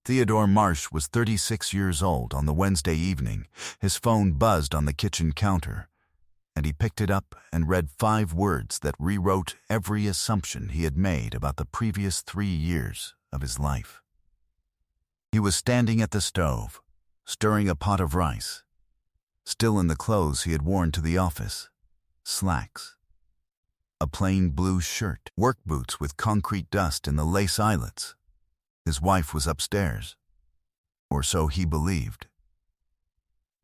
Theodore Marsh was 36 years old on the Wednesday evening. His phone buzzed on the kitchen counter, and he picked it up and read 5 words that rewrote every assumption he had made about the previous 3 years of his life. He was standing at the stove, stirring a pot of rice, still in the clothes he had worn to the office: slacks, a plain blue shirt, work boots with concrete dust in the lace eyelets. His wife was upstairs, or so he believed.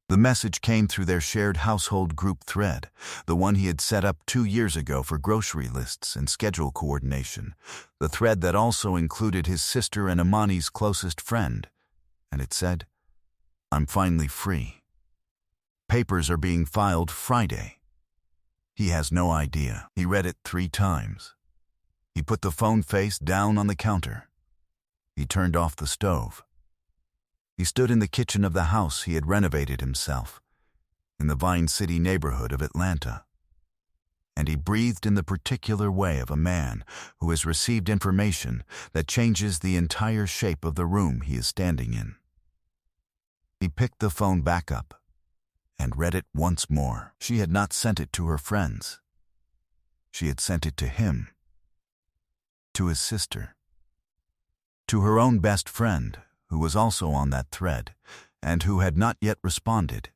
The message came through their shared household group thread, the one he had set up 2 years ago for grocery lists and schedule coordination, the thread that also included his sister and Imani's closest friend, and it said, "I'm finally free. Papers are being filed Friday." He has no idea. He read it 3 times. He put the phone face down on the counter. He turned off the stove. He stood in the kitchen of the house he had renovated himself, in the Vine City neighborhood of Atlanta. And he breathed in the particular way of a man who has received information that changes the entire shape of the room he is standing in. He picked the phone back up and read it once more. She had not sent it to her friends. She had sent it to him, to his sister, to her own best friend, who was also on that thread, and who had not yet responded,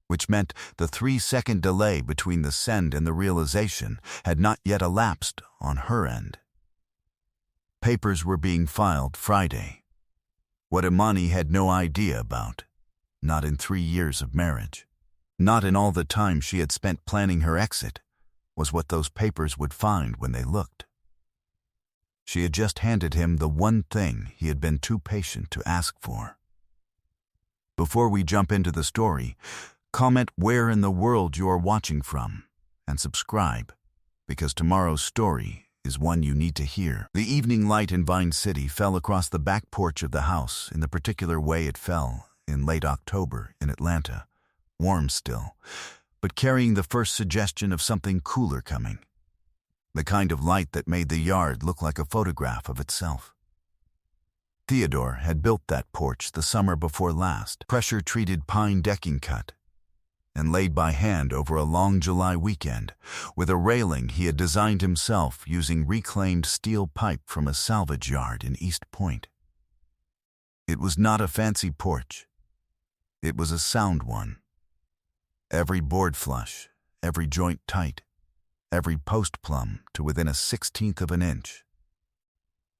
which meant the 3-second delay between the send and the realization had not yet elapsed on her end. Papers were being filed Friday. What Imani had no idea about, not in 3 years of marriage, not in all the time she had spent planning her exit, was what those papers would find when they looked. She had just handed him the one thing he had been too patient to ask for. Before we jump into the story, comment where in the world you are watching from, and subscribe, because tomorrow's story is one you need to hear. The evening light in Vine City fell across the back porch of the house in the particular way it fell in late October in Atlanta, warm still, but carrying the first suggestion of something cooler coming. The kind of light that made the yard look like a photograph of itself. Theodore had built that porch the summer before last, pressure-treated pine decking cut, and laid by hand over a long July weekend, with a railing he had designed himself using reclaimed steel pipe from a salvage yard in East Point. It was not a fancy porch. It was a sound one. Every board flush, every joint tight, every post plumb to within a 1/16 of an inch.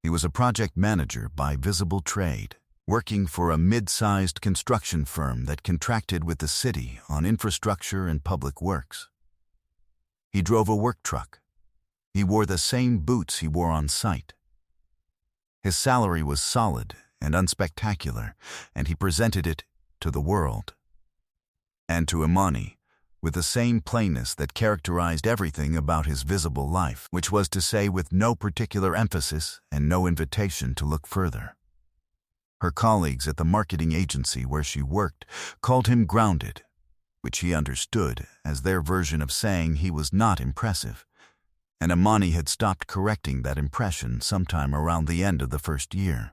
He was a project manager by visible trade, working for a mid-sized construction firm that contracted with the city on infrastructure and public works. He drove a work truck. He wore the same boots he wore on site. His salary was solid and unspectacular, and he presented it to the world. And to Imani, with the same plainness that characterized everything about his visible life, which was to say with no particular emphasis and no invitation to look further. Her colleagues at the marketing agency where she worked called him grounded, which he understood as their version of saying he was not impressive, and Imani had stopped correcting that impression sometime around the end of the first year.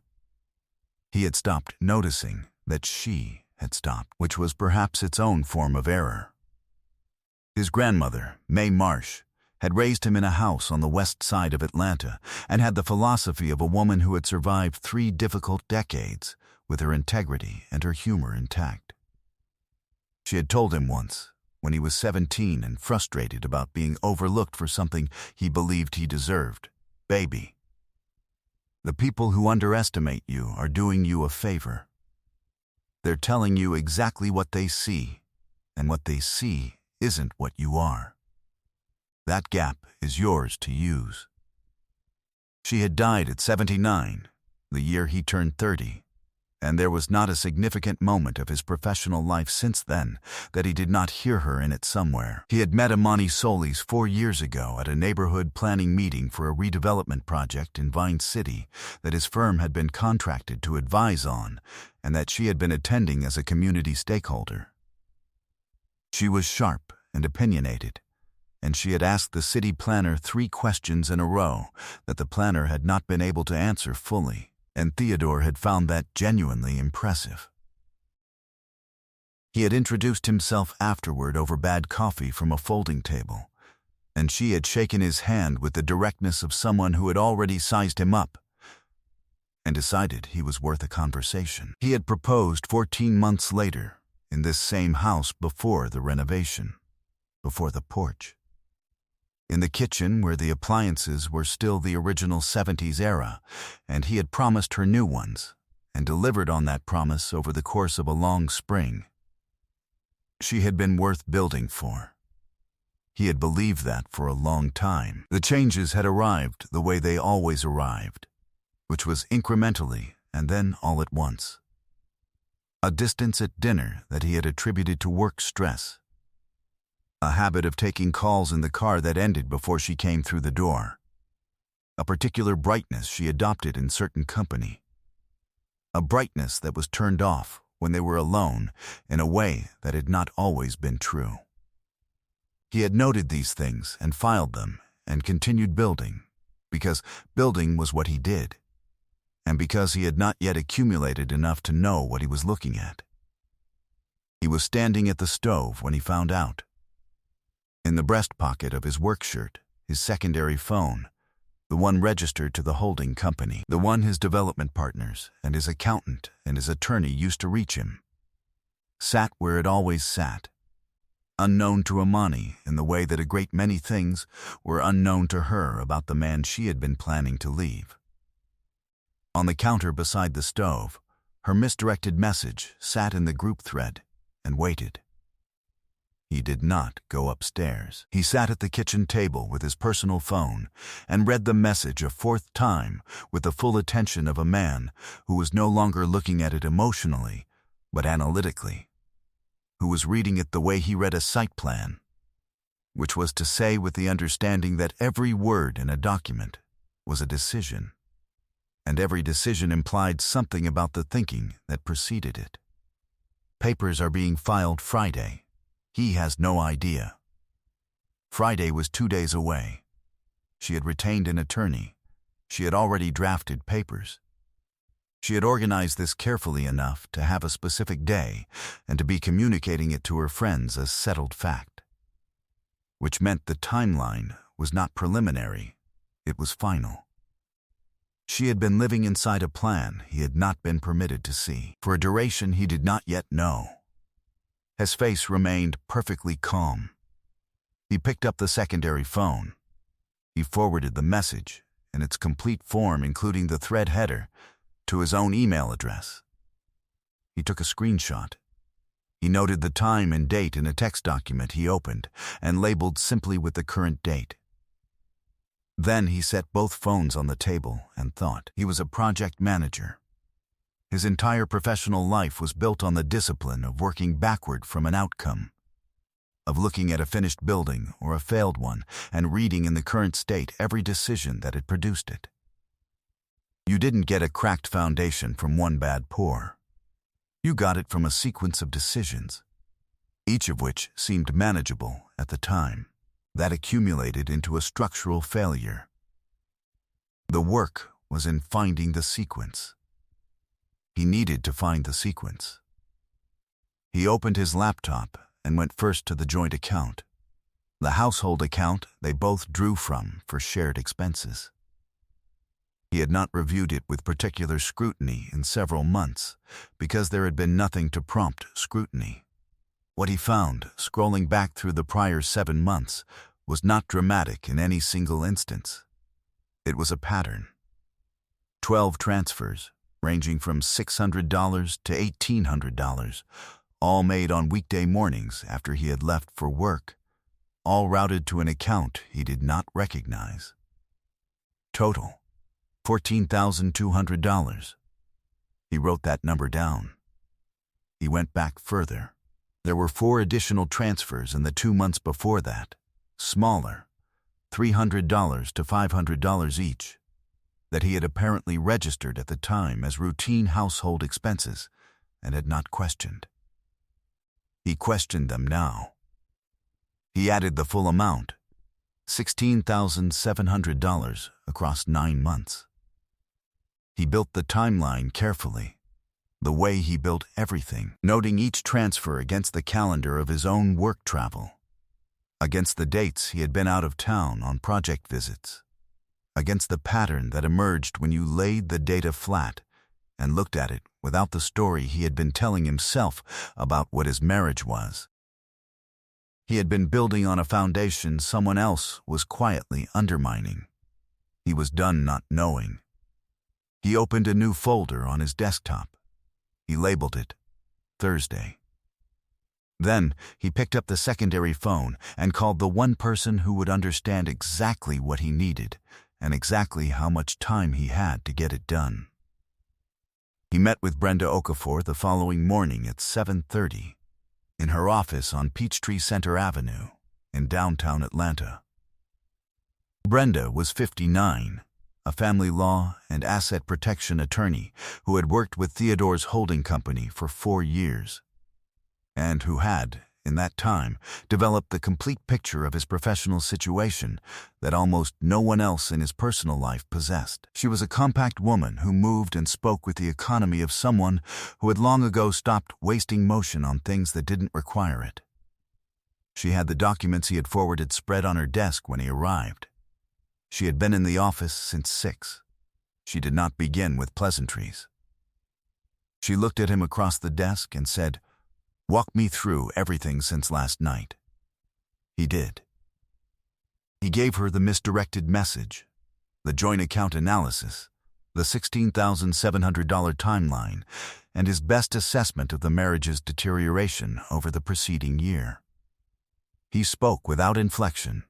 He had stopped noticing that she had stopped, which was perhaps its own form of error. His grandmother, Mae Marsh, had raised him in a house on the west side of Atlanta and had the philosophy of a woman who had survived 3 difficult decades with her integrity and her humor intact. She had told him once, when he was 17 and frustrated about being overlooked for something he believed he deserved, "Baby, the people who underestimate you are doing you a favor. They're telling you exactly what they see, and what they see isn't what you are. That gap is yours to use." She had died at 79, the year he turned 30, and there was not a significant moment of his professional life since then that he did not hear her in it somewhere. He had met Imani Solis 4 years ago at a neighborhood planning meeting for a redevelopment project in Vine City that his firm had been contracted to advise on, and that she had been attending as a community stakeholder. She was sharp and opinionated, and she had asked the city planner 3 questions in a row that the planner had not been able to answer fully, and Theodore had found that genuinely impressive. He had introduced himself afterward over bad coffee from a folding table, and she had shaken his hand with the directness of someone who had already sized him up and decided he was worth a conversation. He had proposed 14 months later in this same house before the renovation, before the porch. In the kitchen where the appliances were still the original 70s era, and he had promised her new ones and delivered on that promise over the course of a long spring. She had been worth building for. He had believed that for a long time. The changes had arrived the way they always arrived, which was incrementally and then all at once. A distance at dinner that he had attributed to work stress. A habit of taking calls in the car that ended before she came through the door. A particular brightness she adopted in certain company. A brightness that was turned off when they were alone in a way that had not always been true. He had noted these things and filed them and continued building, because building was what he did, and because he had not yet accumulated enough to know what he was looking at. He was standing at the stove when he found out. In the breast pocket of his work shirt, his secondary phone, the one registered to the holding company, the one his development partners and his accountant and his attorney used to reach him, sat where it always sat, unknown to Amani in the way that a great many things were unknown to her about the man she had been planning to leave. On the counter beside the stove, her misdirected message sat in the group thread and waited. He did not go upstairs. He sat at the kitchen table with his personal phone and read the message a fourth time with the full attention of a man who was no longer looking at it emotionally, but analytically, who was reading it the way he read a site plan, which was to say with the understanding that every word in a document was a decision, and every decision implied something about the thinking that preceded it. Papers are being filed Friday. He has no idea. Friday was 2 days away. She had retained an attorney. She had already drafted papers. She had organized this carefully enough to have a specific day and to be communicating it to her friends as settled fact, which meant the timeline was not preliminary, it was final. She had been living inside a plan he had not been permitted to see, for a duration he did not yet know. His face remained perfectly calm. He picked up the secondary phone. He forwarded the message, in its complete form including the thread header, to his own email address. He took a screenshot. He noted the time and date in a text document he opened and labeled simply with the current date. Then he set both phones on the table and thought. He was a project manager. His entire professional life was built on the discipline of working backward from an outcome, of looking at a finished building or a failed one and reading in the current state every decision that had produced it. You didn't get a cracked foundation from one bad pour. You got it from a sequence of decisions, each of which seemed manageable at the time, that accumulated into a structural failure. The work was in finding the sequence. He needed to find the sequence. He opened his laptop and went first to the joint account, the household account they both drew from for shared expenses. He had not reviewed it with particular scrutiny in several months because there had been nothing to prompt scrutiny. What he found, scrolling back through the prior 7 months, was not dramatic in any single instance. It was a pattern. 12 transfers, ranging from $600 to $1,800, all made on weekday mornings after he had left for work, all routed to an account he did not recognize. Total, $14,200. He wrote that number down. He went back further. There were 4 additional transfers in the 2 months before that, smaller, $300 to $500 each, that he had apparently registered at the time as routine household expenses and had not questioned. He questioned them now. He added the full amount, $16,700 across 9 months. He built the timeline carefully, the way he built everything, noting each transfer against the calendar of his own work travel, against the dates he had been out of town on project visits, against the pattern that emerged when you laid the data flat and looked at it without the story he had been telling himself about what his marriage was. He had been building on a foundation someone else was quietly undermining. He was done not knowing. He opened a new folder on his desktop. He labeled it Thursday. Then he picked up the secondary phone and called the one person who would understand exactly what he needed and exactly how much time he had to get it done. He met with Brenda Okafor the following morning at 7:30 in her office on Peachtree Center Avenue in downtown Atlanta. Brenda was 59, a family law and asset protection attorney who had worked with Theodore's holding company for 4 years, and who had, in that time, developed the complete picture of his professional situation that almost no one else in his personal life possessed. She was a compact woman who moved and spoke with the economy of someone who had long ago stopped wasting motion on things that didn't require it. She had the documents he had forwarded spread on her desk when he arrived. She had been in the office since 6. She did not begin with pleasantries. She looked at him across the desk and said, "Walk me through everything since last night." He did. He gave her the misdirected message, the joint account analysis, the $16,700 timeline, and his best assessment of the marriage's deterioration over the preceding year. He spoke without inflection,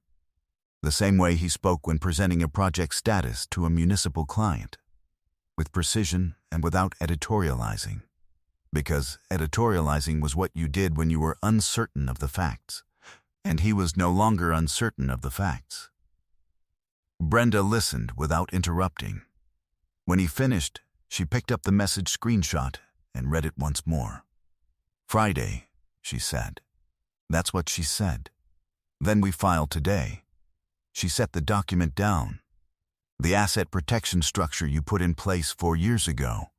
the same way he spoke when presenting a project status to a municipal client, with precision and without editorializing. Because editorializing was what you did when you were uncertain of the facts, and he was no longer uncertain of the facts. Brenda listened without interrupting. When he finished, she picked up the message screenshot and read it once more. "Friday," she said. That's what she said. "Then we filed today." She set the document down. "The asset protection structure you put in place 4 years ago,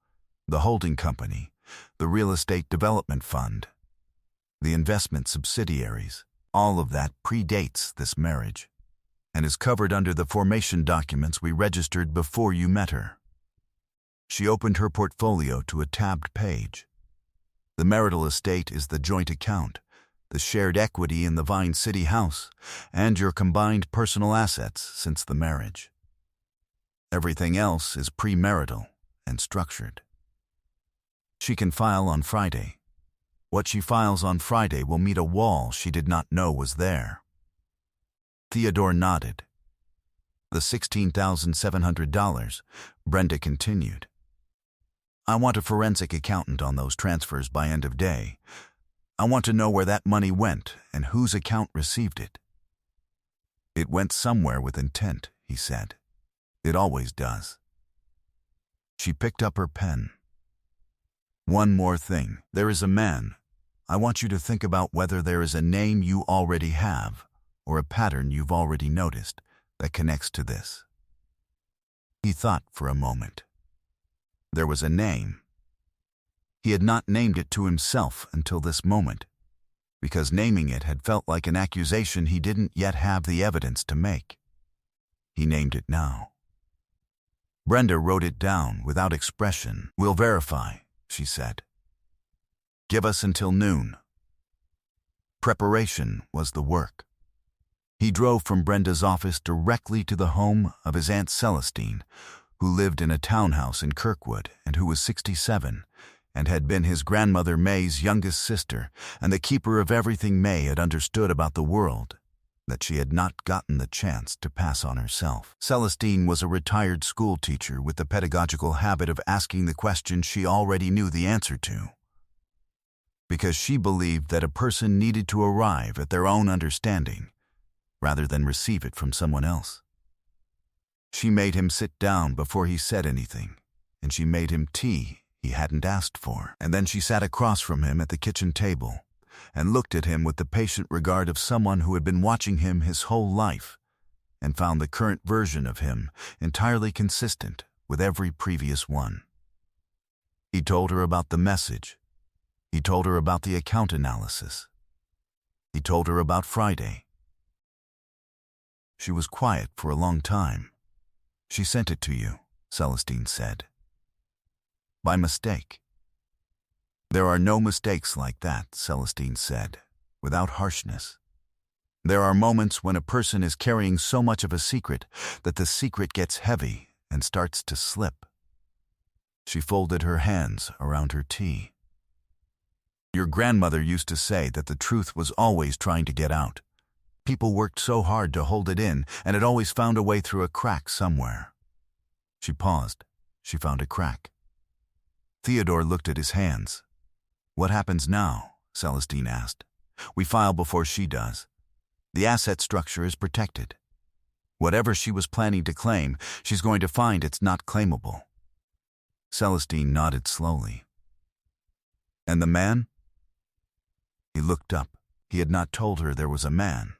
the holding company, the real estate development fund, the investment subsidiaries, all of that predates this marriage and is covered under the formation documents we registered before you met her." She opened her portfolio to a tabbed page. The marital estate is the joint account, the shared equity in the Vine City house, and your combined personal assets since the marriage. Everything else is premarital and structured. She can file on Friday. What she files on Friday will meet a wall she did not know was there. Theodore nodded. "The $16,700, Brenda continued. "I want a forensic accountant on those transfers by end of day. I want to know where that money went and whose account received it." "It went somewhere with intent," he said. "It always does." She picked up her pen. "One more thing. There is a man. I want you to think about whether there is a name you already have or a pattern you've already noticed that connects to this." He thought for a moment. There was a name. He had not named it to himself until this moment, because naming it had felt like an accusation he didn't yet have the evidence to make. He named it now. Brenda wrote it down without expression. "We'll verify," she said. "Give us until noon." Preparation was the work. He drove from Brenda's office directly to the home of his Aunt Celestine, who lived in a townhouse in Kirkwood and who was 67, and had been his grandmother May's youngest sister and the keeper of everything May had understood about the world that she had not gotten the chance to pass on herself. Celestine was a retired school teacher with the pedagogical habit of asking the question she already knew the answer to, because she believed that a person needed to arrive at their own understanding rather than receive it from someone else. She made him sit down before he said anything, and she made him tea he hadn't asked for. And then she sat across from him at the kitchen table and looked at him with the patient regard of someone who had been watching him his whole life and found the current version of him entirely consistent with every previous one. He told her about the message. He told her about the account analysis. He told her about Friday. She was quiet for a long time. "She sent it to you," Celestine said. "By mistake." "There are no mistakes like that," Celestine said, without harshness. "There are moments when a person is carrying so much of a secret that the secret gets heavy and starts to slip." She folded her hands around her tea. "Your grandmother used to say that the truth was always trying to get out. People worked so hard to hold it in, and it always found a way through a crack somewhere." She paused. She found a crack. Theodore looked at his hands. "What happens now?" Celestine asked. "We file before she does. The asset structure is protected. Whatever she was planning to claim, she's going to find it's not claimable." Celestine nodded slowly. "And the man?" He looked up. He had not told her there was a man.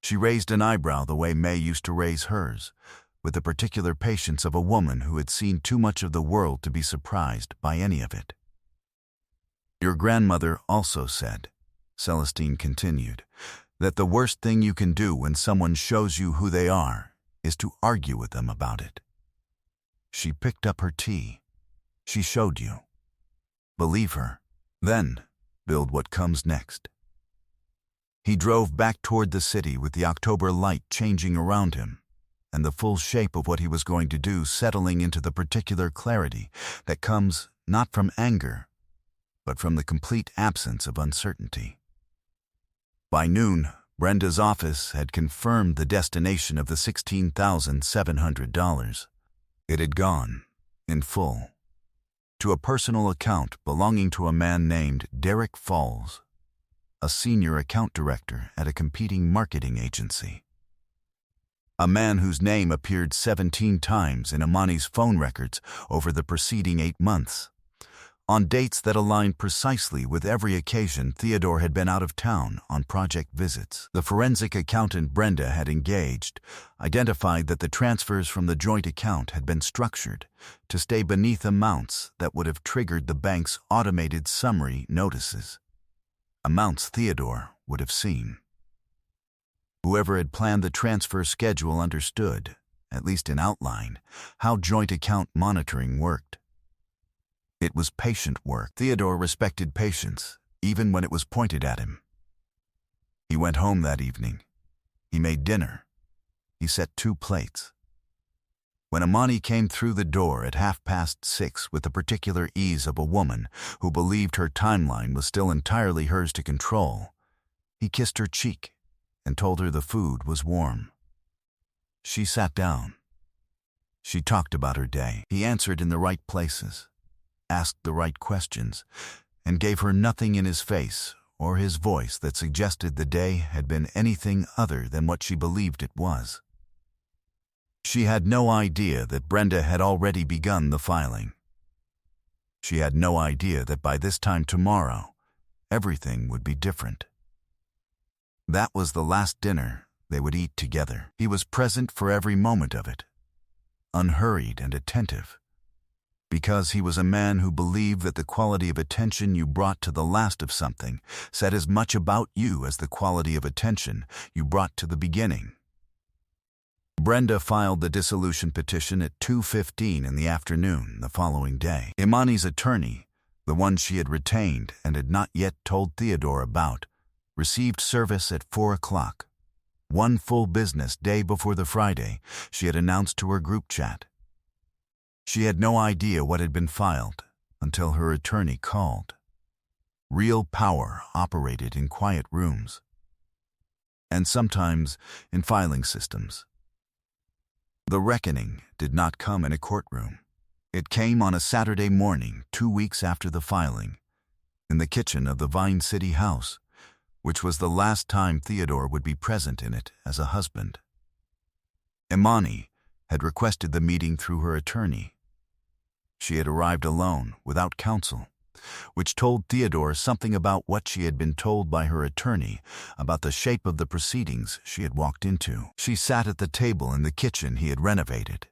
She raised an eyebrow the way May used to raise hers, with the particular patience of a woman who had seen too much of the world to be surprised by any of it. "Your grandmother also said," Celestine continued, "that the worst thing you can do when someone shows you who they are is to argue with them about it." She picked up her tea. "She showed you. Believe her. Then build what comes next." He drove back toward the city with the October light changing around him, and the full shape of what he was going to do settling into the particular clarity that comes not from anger, but from the complete absence of uncertainty. By noon, Brenda's office had confirmed the destination of the $16,700. It had gone, in full, to a personal account belonging to a man named Derek Falls, a senior account director at a competing marketing agency. A man whose name appeared 17 times in Imani's phone records over the preceding 8 months, on dates that aligned precisely with every occasion Theodore had been out of town on project visits. The forensic accountant Brenda had engaged identified that the transfers from the joint account had been structured to stay beneath amounts that would have triggered the bank's automated summary notices. Amounts Theodore would have seen. Whoever had planned the transfer schedule understood, at least in outline, how joint account monitoring worked. It was patient work. Theodore respected patience, even when it was pointed at him. He went home that evening. He made dinner. He set 2 plates. When Imani came through the door at 6:30 with the particular ease of a woman who believed her timeline was still entirely hers to control, he kissed her cheek and told her the food was warm. She sat down. She talked about her day. He answered in the right places, asked the right questions, and gave her nothing in his face or his voice that suggested the day had been anything other than what she believed it was. She had no idea that Brenda had already begun the filing. She had no idea that by this time tomorrow, everything would be different. That was the last dinner they would eat together. He was present for every moment of it, unhurried and attentive, because he was a man who believed that the quality of attention you brought to the last of something said as much about you as the quality of attention you brought to the beginning. Brenda filed the dissolution petition at 2:15 in the afternoon the following day. Imani's attorney, the one she had retained and had not yet told Theodore about, received service at 4 o'clock, 1 full business day before the Friday she had announced to her group chat. She had no idea what had been filed until her attorney called. Real power operated in quiet rooms, and sometimes in filing systems. The reckoning did not come in a courtroom. It came on a Saturday morning 2 weeks after the filing, in the kitchen of the Vine City house, which was the last time Theodore would be present in it as a husband. Imani had requested the meeting through her attorney. She had arrived alone, without counsel, which told Theodore something about what she had been told by her attorney about the shape of the proceedings she had walked into. She sat at the table in the kitchen he had renovated,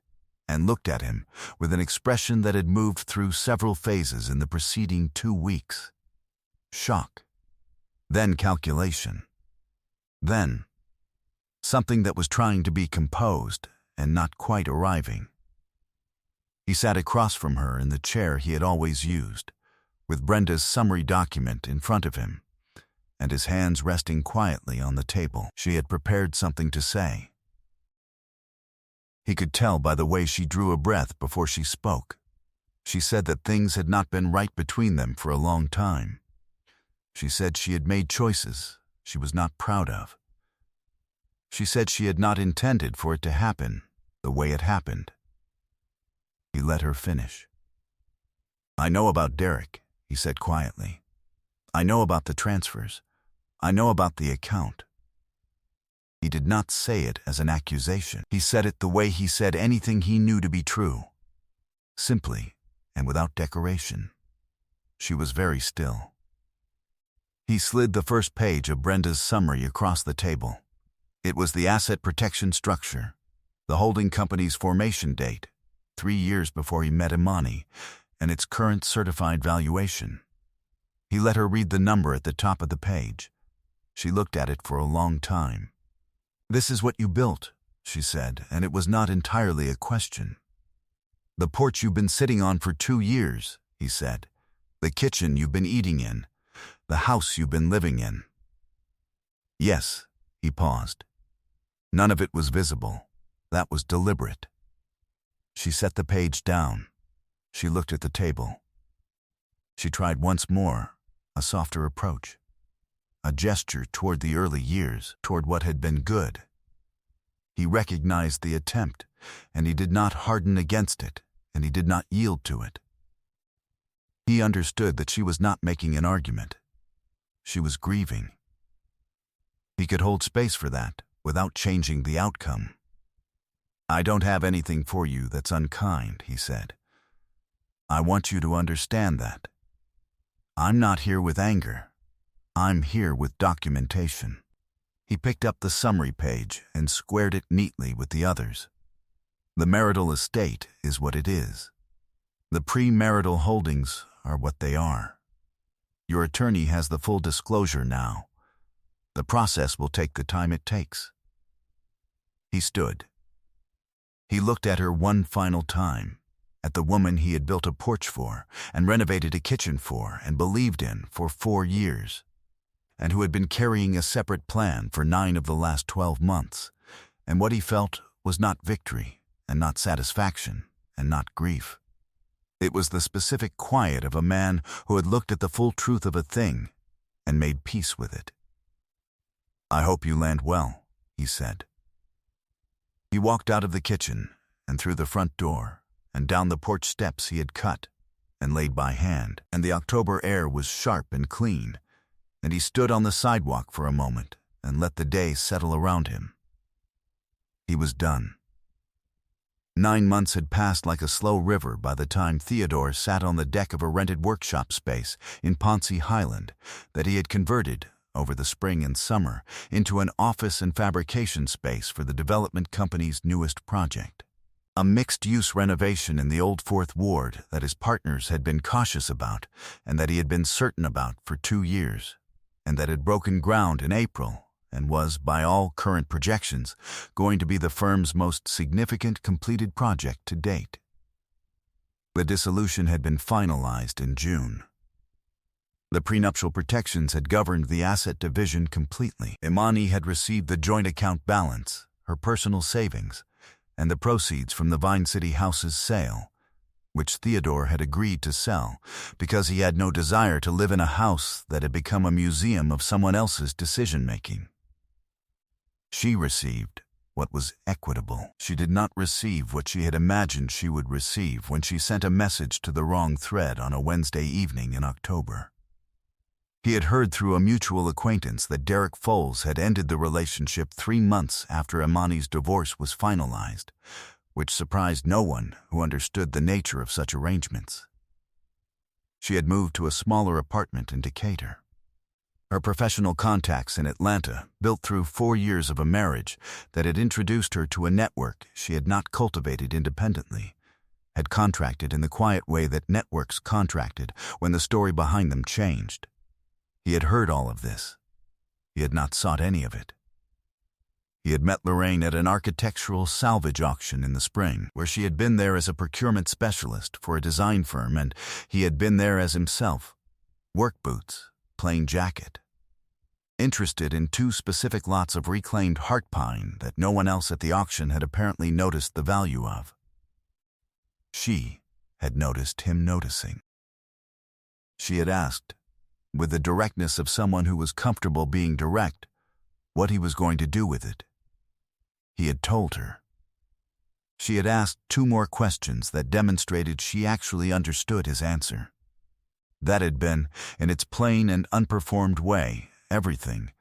and looked at him with an expression that had moved through several phases in the preceding 2 weeks. Shock. Then calculation. Then something that was trying to be composed and not quite arriving. He sat across from her in the chair he had always used, with Brenda's summary document in front of him, and his hands resting quietly on the table. She had prepared something to say. He could tell by the way she drew a breath before she spoke. She said that things had not been right between them for a long time. She said she had made choices she was not proud of. She said she had not intended for it to happen the way it happened. He let her finish. "I know about Derek," he said quietly. "I know about the transfers. I know about the account." He did not say it as an accusation. He said it the way he said anything he knew to be true. Simply and without decoration. She was very still. He slid the first page of Brenda's summary across the table. It was the asset protection structure, the holding company's formation date, 3 years before he met Imani, and its current certified valuation. He let her read the number at the top of the page. She looked at it for a long time. "This is what you built," she said, and it was not entirely a question. "The porch you've been sitting on for 2 years," he said. "The kitchen you've been eating in. The house you've been living in." "Yes," he paused. None of it was visible. That was deliberate. She set the page down. She looked at the table. She tried once more, a softer approach. A gesture toward the early years, toward what had been good. He recognized the attempt, and he did not harden against it, and he did not yield to it. He understood that she was not making an argument. She was grieving. He could hold space for that without changing the outcome. "I don't have anything for you that's unkind," he said. "I want you to understand that. I'm not here with anger. I'm here with documentation." He picked up the summary page and squared it neatly with the others. "The marital estate is what it is. The premarital holdings are what they are. Your attorney has the full disclosure now. The process will take the time it takes." He stood. He looked at her one final time, at the woman he had built a porch for and renovated a kitchen for and believed in for 4 years, and who had been carrying a separate plan for 9 of the last 12 months, and what he felt was not victory, and not satisfaction, and not grief. It was the specific quiet of a man who had looked at the full truth of a thing and made peace with it. "I hope you land well," he said. He walked out of the kitchen and through the front door and down the porch steps he had cut and laid by hand, and the October air was sharp and clean, and he stood on the sidewalk for a moment and let the day settle around him. He was done. 9 months had passed like a slow river by the time Theodore sat on the deck of a rented workshop space in Ponce Highland that he had converted, over the spring and summer, into an office and fabrication space for the development company's newest project. A mixed-use renovation in the old Fourth Ward that his partners had been cautious about and that he had been certain about for 2 years, and that had broken ground in April and was, by all current projections, going to be the firm's most significant completed project to date. The dissolution had been finalized in June. The prenuptial protections had governed the asset division completely. Imani had received the joint account balance, her personal savings, and the proceeds from the Vine City house's sale, which Theodore had agreed to sell because he had no desire to live in a house that had become a museum of someone else's decision-making. She received what was equitable. She did not receive what she had imagined she would receive when she sent a message to the wrong thread on a Wednesday evening in October. He had heard through a mutual acquaintance that Derek Foles had ended the relationship 3 months after Imani's divorce was finalized, which surprised no one who understood the nature of such arrangements. She had moved to a smaller apartment in Decatur. Her professional contacts in Atlanta, built through 4 years of a marriage that had introduced her to a network she had not cultivated independently, had contracted in the quiet way that networks contracted when the story behind them changed. He had heard all of this. He had not sought any of it. He had met Lorraine at an architectural salvage auction in the spring, where she had been there as a procurement specialist for a design firm, and he had been there as himself. Work boots, plain jacket. Interested in 2 specific lots of reclaimed heart pine that no one else at the auction had apparently noticed the value of. She had noticed him noticing. She had asked, with the directness of someone who was comfortable being direct, what he was going to do with it. He had told her. She had asked 2 more questions that demonstrated she actually understood his answer. That had been, in its plain and unperformed way, everything.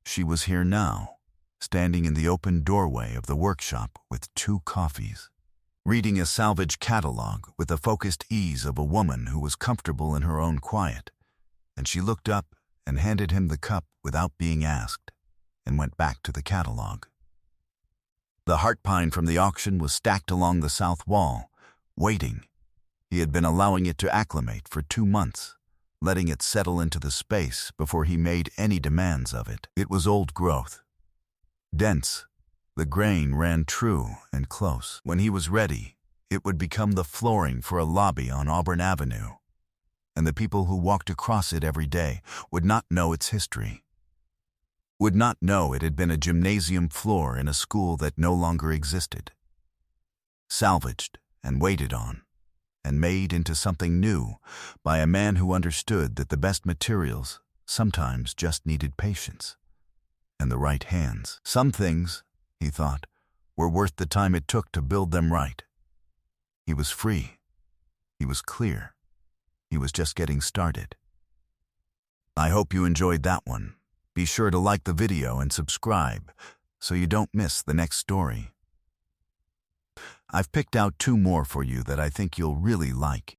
She was here now, standing in the open doorway of the workshop with 2 coffees, reading a salvage catalog with the focused ease of a woman who was comfortable in her own quiet. And she looked up and handed him the cup without being asked, and went back to the catalog. The heart pine from the auction was stacked along the south wall, waiting. He had been allowing it to acclimate for 2 months, letting it settle into the space before he made any demands of it. It was old growth. Dense, the grain ran true and close. When he was ready, it would become the flooring for a lobby on Auburn Avenue, and the people who walked across it every day would not know its history, would not know it had been a gymnasium floor in a school that no longer existed. Salvaged and waited on, and made into something new by a man who understood that the best materials sometimes just needed patience and the right hands. Some things, he thought, were worth the time it took to build them right. He was free. He was clear. He was just getting started. I hope you enjoyed that one. Be sure to like the video and subscribe so you don't miss the next story. I've picked out 2 more for you that I think you'll really like.